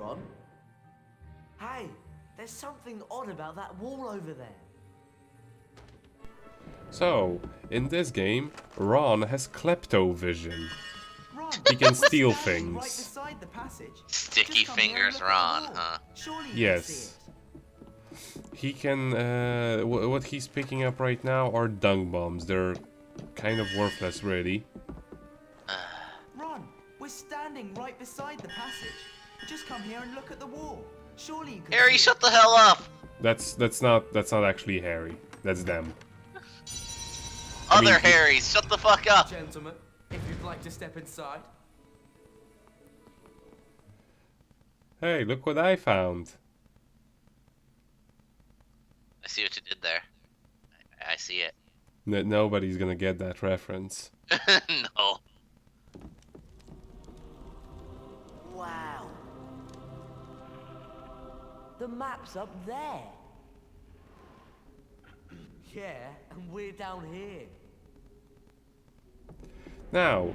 Ron? Hey, there's something odd about that wall over there. So, in this game, Ron has klepto-vision. Ron, He can we're steal standing right things. beside the passage. Sticky Just come here and fingers look at the Ron, wall. huh? Surely you Yes. can see it. He can, what he's picking up right now are dung bombs. They're kind of worthless, really. Ron, we're standing right beside the passage. Just come here and look at the wall. Surely you can Harry, see shut the hell up! That's not actually Harry. That's them. Other mean, Harrys, shut the fuck it. up! Gentlemen, if you'd like to step inside. Hey, look what I found. I see what you did there. I see it. Nobody's gonna get that reference. No. Wow. The map's up there. Yeah, and we're down here. Now,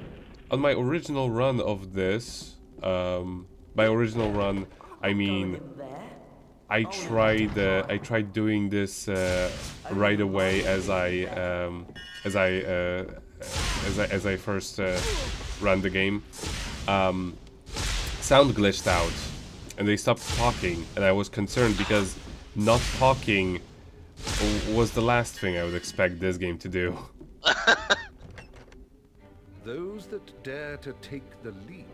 on my original run of this, by original run, I mean, Going in there? I tried doing this right away as I first ran the game. Sound glitched out, and they stopped talking, and I was concerned because not talking was the last thing I would expect this game to do. Those that dare to take the leap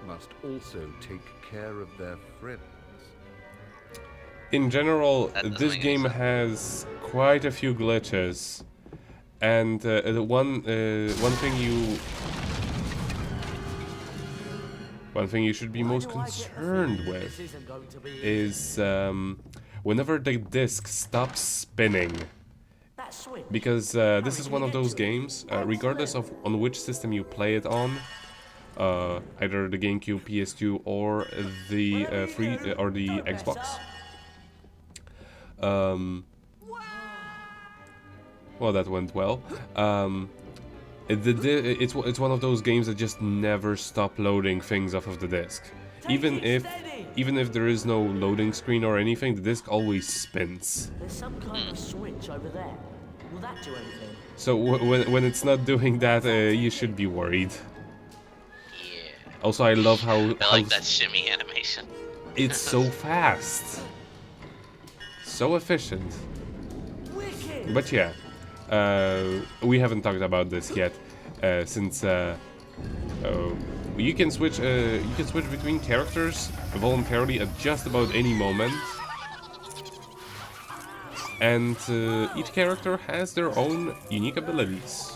must also take care of their friends. In general, That doesn't this make game any sense. has quite a few glitches, and one thing you should be most Why do I get the concerned feeling with this isn't going to be is whenever the disc stops spinning, that switch? because this is one of those games, regardless of on which system you play it on, either the GameCube, PS2, or the the Xbox. Well, that went well. It's one of those games that just never stop loading things off of the disc. Even if there is no loading screen or anything, the disc always spins. There's some kind of switch over there. Will that do anything? So when it's not doing that, you should be worried. Yeah. Also, I love how I like that shimmy animation. it's so fast, so efficient. Wicked! But yeah, we haven't talked about this yet, since you can switch between characters voluntarily at just about any moment, and each character has their own unique abilities.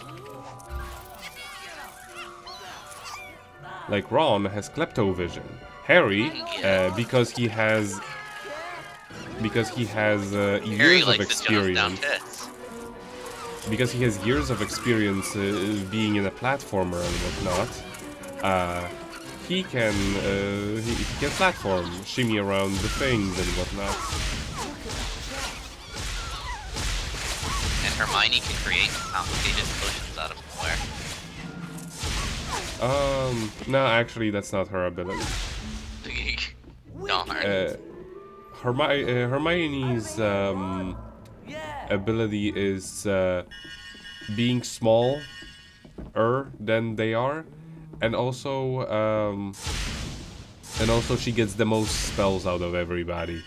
Like Ron has klepto-vision. Harry, because he has Harry years of likes to jump down experience. pits. Because he has years of experience being in a platformer and whatnot, he can platform, shimmy around the things and whatnot. And Hermione can create complicated potions out of nowhere. No, actually, that's not her ability. Darn. Hermione's Yeah! ability is being smaller than they are, and also she gets the most spells out of everybody,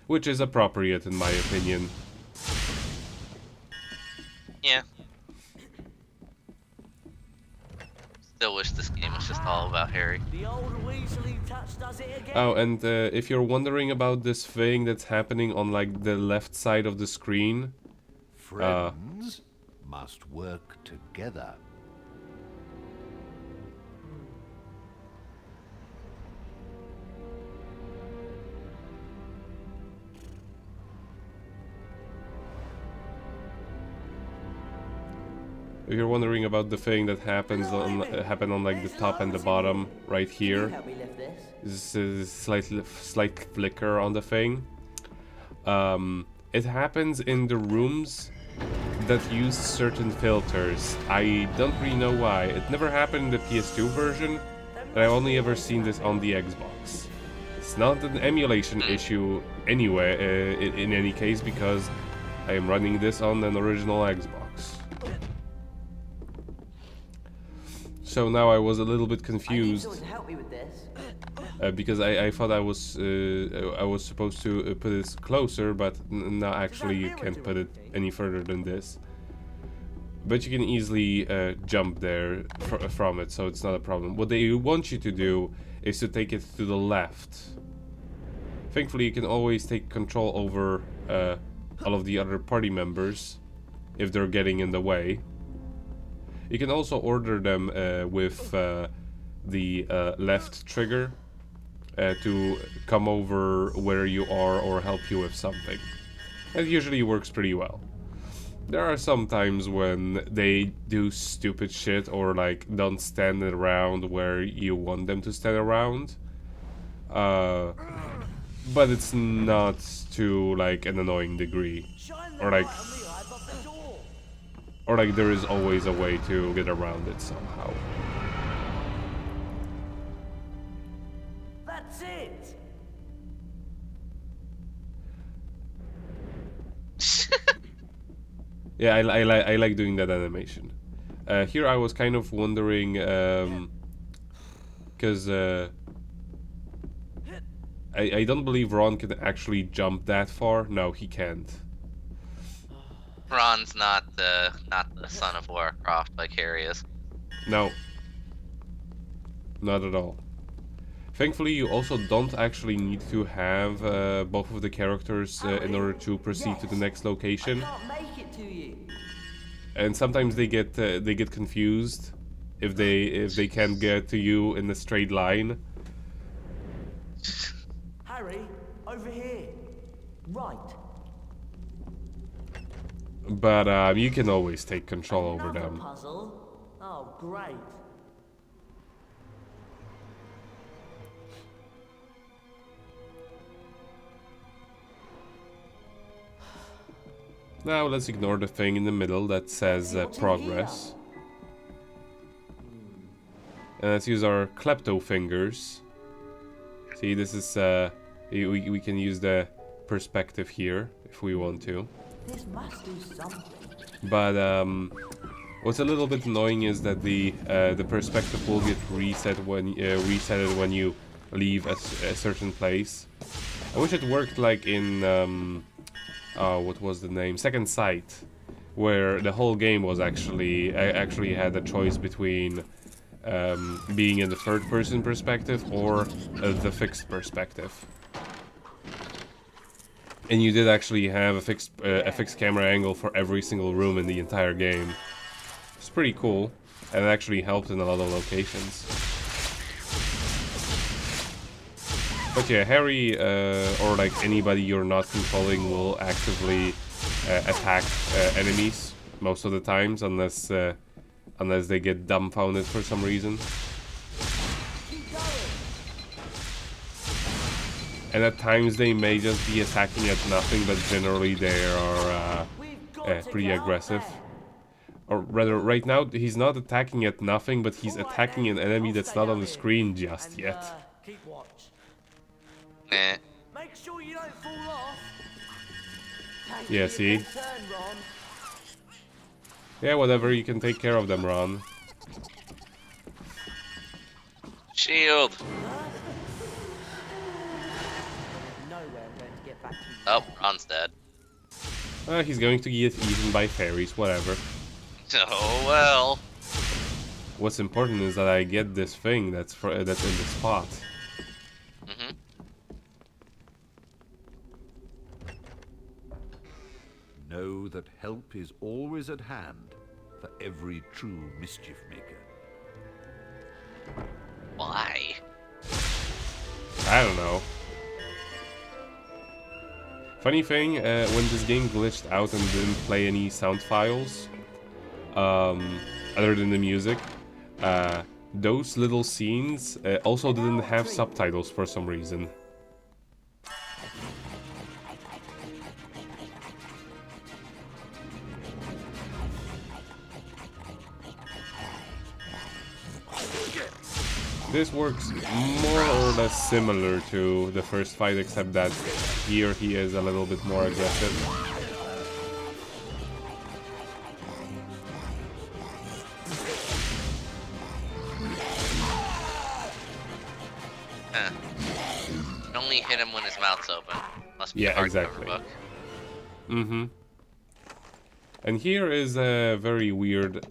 which is appropriate in my opinion. Yeah. Still wish this game was just all about Harry. The old Weasley touch does it again. Oh, and if you're wondering about this thing that's happening on like the left side of the screen, Friends must work together. if you're wondering about the thing that happens happen on like the top and the bottom right Can you here, help me lift this? this is slight flicker on the thing. It happens in the rooms that use certain filters. I don't really know why. It never happened in the PS2 version, and I've only ever seen this on the Xbox. It's not an emulation issue anyway, in any case, because I am running this on an original Xbox. So now I was a little bit confused. I need someone to help me with this. Because I thought I was supposed to put it closer, but no, actually you can't put it any further than this. But you can easily jump there from it, so it's not a problem. What they want you to do is to take it to the left. Thankfully, you can always take control over all of the other party members if they're getting in the way. You can also order them with the left trigger to come over where you are or help you with something. It usually works pretty well. There are some times when they do stupid shit or like don't stand around where you want them to stand around. But it's not to like an annoying degree. Or like there is always a way to get around it somehow. That's it. Yeah, I like doing that animation. Here I was kind of wondering, because I don't believe Ron can actually jump that far. No, he can't. Ron's not the son of Warcraft Vicarious. No, not at all. Thankfully, you also don't actually need to have both of the characters in order to proceed to the next location. I can't make it to you. And sometimes they get confused if they can't get to you in a straight line. Harry, over here. Right. But you can always take control over Another them. puzzle. Oh, great. Now let's ignore the thing in the middle that says progress. And let's use our klepto fingers. See, this is we can use the perspective here if we want to. This must do something. But what's a little bit annoying is that the perspective will get reset when you leave a certain place. I wish it worked like in what was the name? Second Sight, where the whole game was actually had a choice between being in the third-person perspective or the fixed perspective. And you did actually have a fixed camera angle for every single room in the entire game. It's pretty cool, and it actually helped in a lot of locations. But yeah, Harry or like anybody you're not controlling will actively attack enemies most of the times, unless they get dumbfounded for some reason. And at times they may just be attacking at nothing, but generally they are pretty aggressive. Or rather, right now he's not attacking at nothing, but he's attacking an enemy that's not on the screen just yet. Keep watch. Eh. Make sure you don't fall off. Thank Yeah, you. see? Good turn, Ron. Yeah, whatever, you can take care of them, Ron. Shield. No way I'm going to get back to you. Oh, Ron's dead. He's going to get eaten by fairies, whatever. Oh well. What's important is that I get this thing that's in the spot. Mhm. Know that help is always at hand for every true mischief maker. Why? I don't know. Funny thing, when this game glitched out and didn't play any sound files, other than the music, those little scenes also didn't have subtitles for some reason. This works more or less similar to the first fight, except that here he is a little bit more aggressive. Huh. You only hit him when his mouth's open. Must be Yeah, a hardcover exactly. book. Mm-hmm. And here is a very weird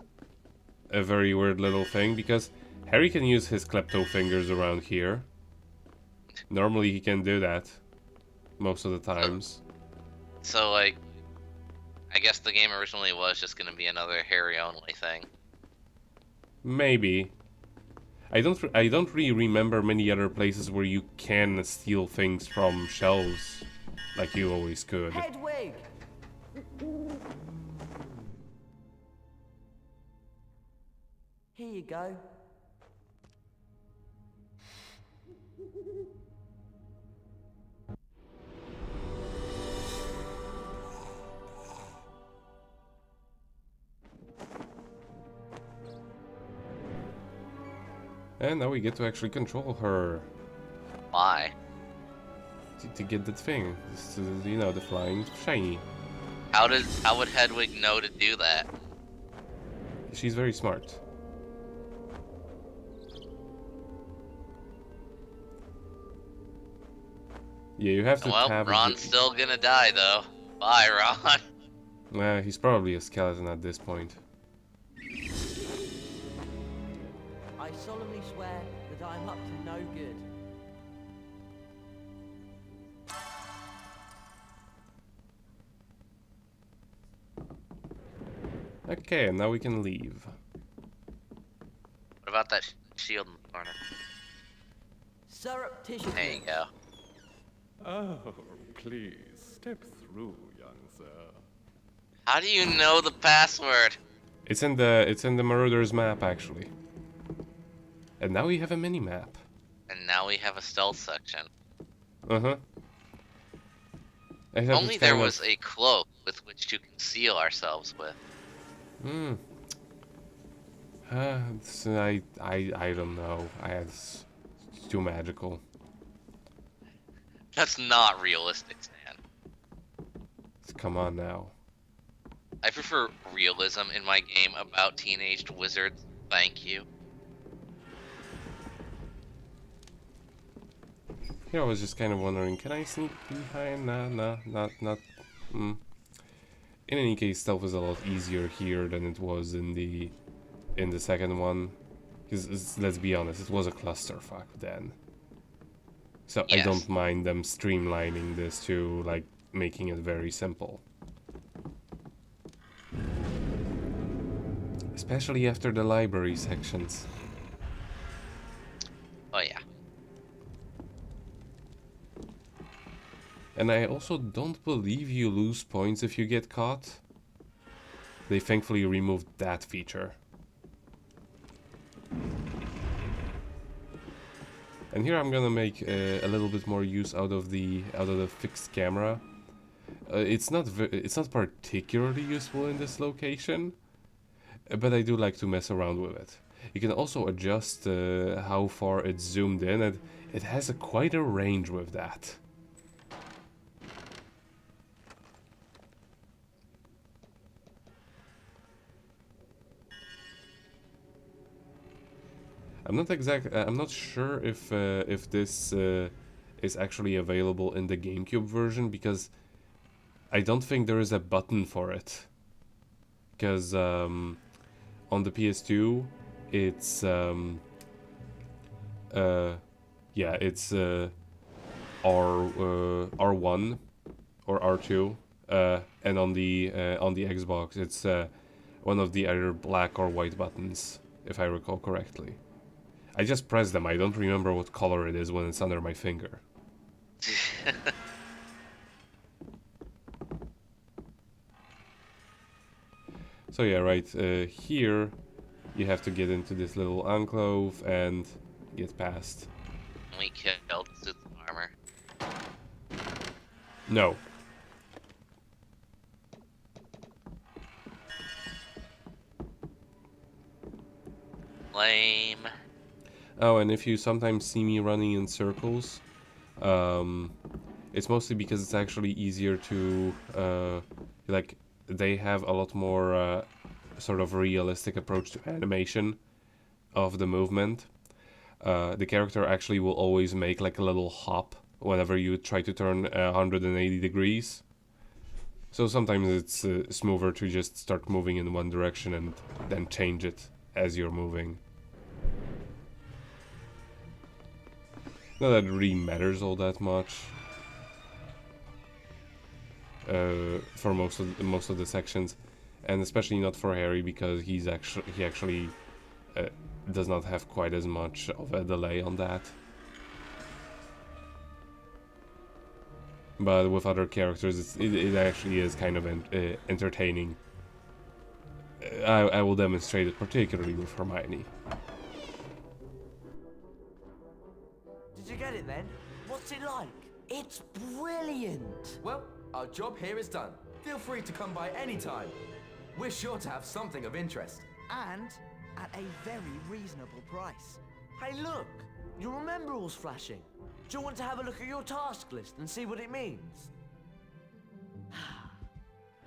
little thing, because Harry can use his klepto fingers around here. Normally he can do that most of the times. So, like, I guess the game originally was just gonna be another Harry-only thing. Maybe. I don't really remember many other places where you can steal things from shelves like you always could. Hedwig! Here you go. And now we get to actually control her Why? to get that thing. This is, you know, the flying shiny. How would Hedwig know to do that? She's very smart. Yeah, you have to Well, tap. Ron's still gonna die though. Bye, Ron. Well, he's probably a skeleton at this point. I solemnly swear that I'm up to no good. Okay, and now we can leave. What about that shield in the corner? Surreptitious. There you go. Oh, please, step through, young sir. How do you know the password? It's in the Marauders map actually. And now we have a mini map. And now we have a stealth section. Uh-huh. If only there was a cloak with which to conceal ourselves with. I don't know. It's too magical. That's not realistic, Stan. Come on now. I prefer realism in my game about teenaged wizards. Thank you. Here I was just kind of wondering, can I sneak behind? Nah, not. In any case, stealth is a lot easier here than it was in the second one. Because let's be honest, it was a clusterfuck then. So Yes. I don't mind them streamlining this to like making it very simple. Especially after the library sections. Oh yeah. And I also don't believe you lose points if you get caught. They thankfully removed that feature. And here I'm gonna make a little bit more use out of the fixed camera. It's not particularly useful in this location, but I do like to mess around with it. You can also adjust how far it's zoomed in, and it has quite a range with that. I'm not sure if this is actually available in the GameCube version, because I don't think there is a button for it. Because on the PS2, it's it's R1 or R2, and on the Xbox, it's one of the either black or white buttons, if I recall correctly. I just press them. I don't remember what color it is when it's under my finger. So yeah, right here you have to get into this little enclave and get past. We killed suits of armor. No. Lame. Oh, and if you sometimes see me running in circles, it's mostly because it's actually easier to, like, they have a lot more sort of realistic approach to animation of the movement. The character actually will always make like a little hop whenever you try to turn 180 degrees. So sometimes it's smoother to just start moving in one direction and then change it as you're moving. Not that it really matters all that much for most of the sections, and especially not for Harry, because he actually does not have quite as much of a delay on that. But with other characters, it actually is kind of entertaining. I will demonstrate it particularly with Hermione. Did you get it then? What's it like? It's brilliant. Well, our job here is done. Feel free to come by any time. We're sure to have something of interest. And at a very reasonable price. Hey, look! Your rememberall's flashing. Do you want to have a look at your task list and see what it means?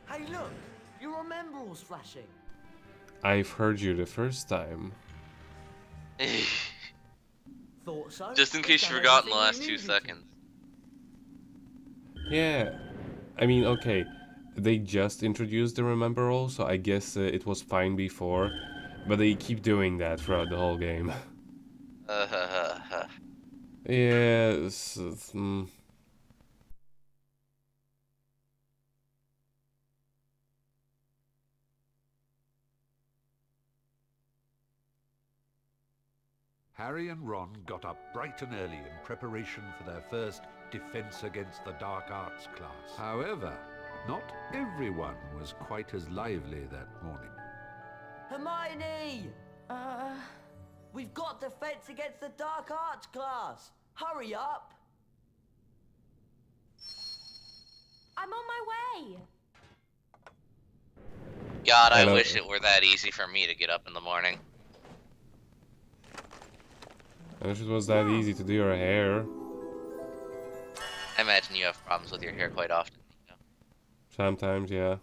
Hey, look! Your rememberall's flashing. I've heard you the first time. Thought so? Just in case you Done forgot in the everything last we 2 needed to. seconds. Yeah, I mean, okay, they just introduced the Remember All, so I guess it was fine before, but they keep doing that throughout the whole game. Yes. Harry and Ron got up bright and early in preparation for their first Defense Against the Dark Arts class. However, not everyone was quite as lively that morning. Hermione! We've got Defense Against the Dark Arts class. Hurry up! I'm on my way. God, I Hello. wish it were that easy for me to get up in the morning. I wish it was that easy to do your hair. I imagine you have problems with your hair quite often. Sometimes, yeah.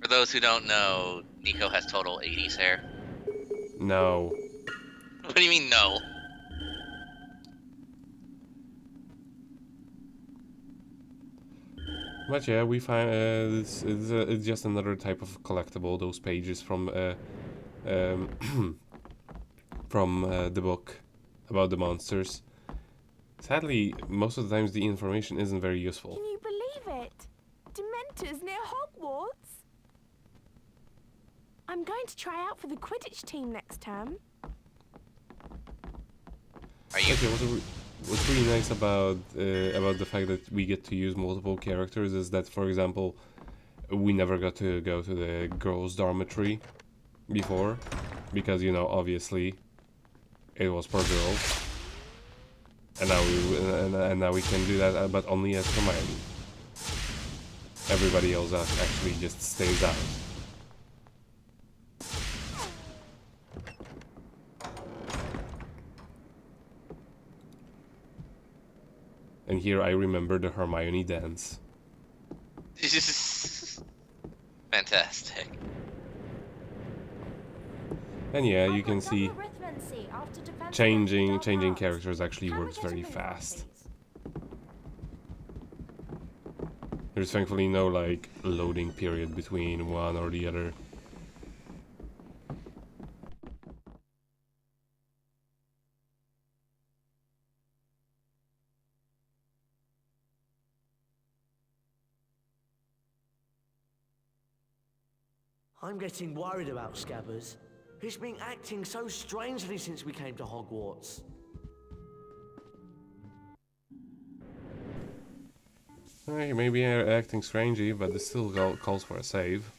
For those who don't know, Nico has total 80s hair. No. What do you mean, no? But yeah, we find it's just another type of collectible. Those pages from from the book about the monsters. Sadly, most of the times the information isn't very useful. Can you believe it? Dementors near Hogwarts? I'm going to try out for the Quidditch team next term. Are you? Okay, what's really nice about the fact that we get to use multiple characters is that, for example, we never got to go to the girls' dormitory before, because, you know, obviously it was for girls, and now we can do that, but only as Hermione. Everybody else actually just stays out. And here I remember the Hermione dance. Fantastic. And yeah, you can see changing characters actually works very fast. There's thankfully no like loading period between one or the other. I'm getting worried about Scabbers. He's been acting so strangely since we came to Hogwarts. He may be acting strangely, but this still calls for a save.